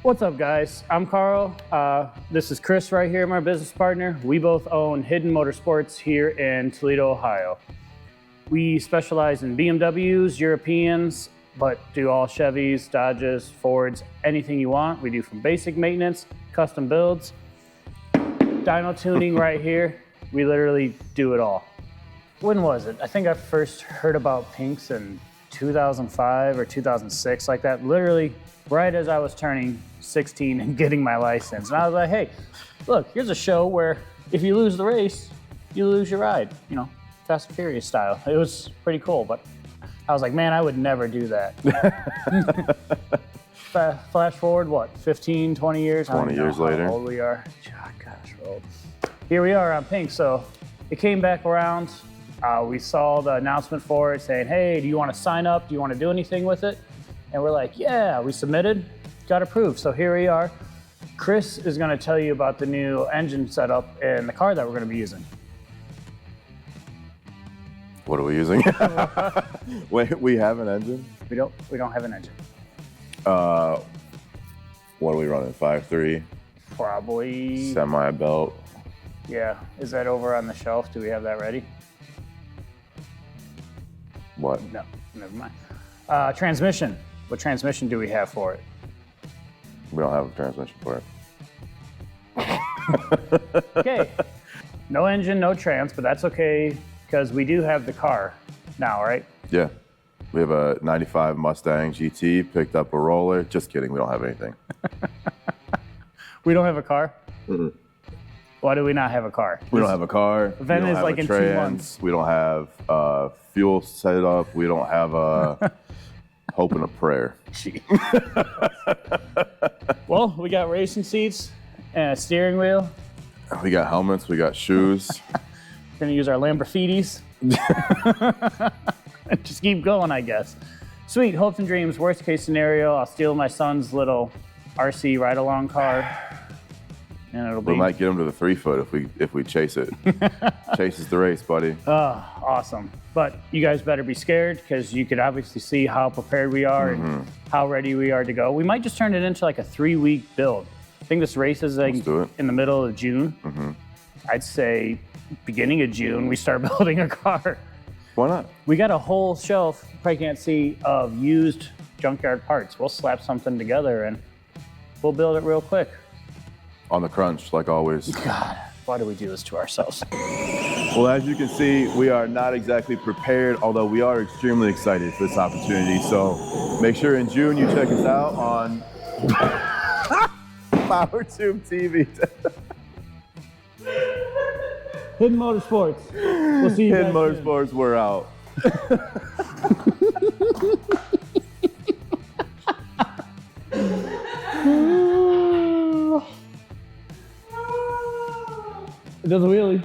What's up, guys? I'm Carl. This is Chris right here, my business partner. We both own Hidden Motorsports here in Toledo, Ohio. We specialize in BMWs, Europeans, but do all Chevys, Dodges, Fords, anything you want. We do from basic maintenance, custom builds, dyno tuning right here. We literally do it all. When was it? I think I first heard about Pinks in 2005 or 2006, like that. Literally right as I was turning 16 and getting my license. And I was like, hey, look, here's a show where if you lose the race, you lose your ride, you know, Fast and Furious style. It was pretty cool, but I was like, man, I would never do that. Flash forward, what, 15, 20 years? 20 years later. How old we are. Oh, gosh, we're old. Here we are on Pink. So it came back around. We saw the announcement for it saying, hey, do you want to sign up? Do you want to do anything with it? And we're like, yeah, we submitted, got approved. So here we are. Chris is going to tell you about the new engine setup in the car that we're going to be using. What are we using? Wait, we have an engine? We don't have an engine. What are we running? 5.3? Probably. Semi belt. Yeah. Is that over on the shelf? Do we have that ready? What? No, never mind. Transmission. What transmission do we have for it? We don't have a transmission for it. Okay. No engine, no trans, but that's okay because we do have the car now, right? Yeah. We have a 95 Mustang GT, picked up a roller. Just kidding, we don't have anything. We don't have a car? Mm-hmm. Why do we not have a car? We don't have a car. Event is like in 2 months. We don't have fuel set up. We don't have a hope and a prayer. Well, we got racing seats and a steering wheel. We got helmets. We got shoes. Gonna use our Lamborghinis. Just keep going, I guess. Sweet, hopes and dreams. Worst case scenario, I'll steal my son's little RC ride-along car. And it'll be. We might get him to the 3-foot if we chase it. Chases the race, buddy. Oh, awesome. But you guys better be scared because you could obviously see how prepared we are and how ready we are to go. We might just turn it into like a 3-week build. I think this race is like in the middle of June. I'd say beginning of June, we start building a car. Why not? We got a whole shelf, you probably can't see, of used junkyard parts. We'll slap something together and we'll build it real quick. On the crunch, like always. God, why do we do this to ourselves? Well, as you can see, we are not exactly prepared, although we are extremely excited for this opportunity. So make sure in June you check us out on POWERtube TV. Hidden Motorsports. We'll see you guys Hidden Motorsports, we're out. It does a wheelie.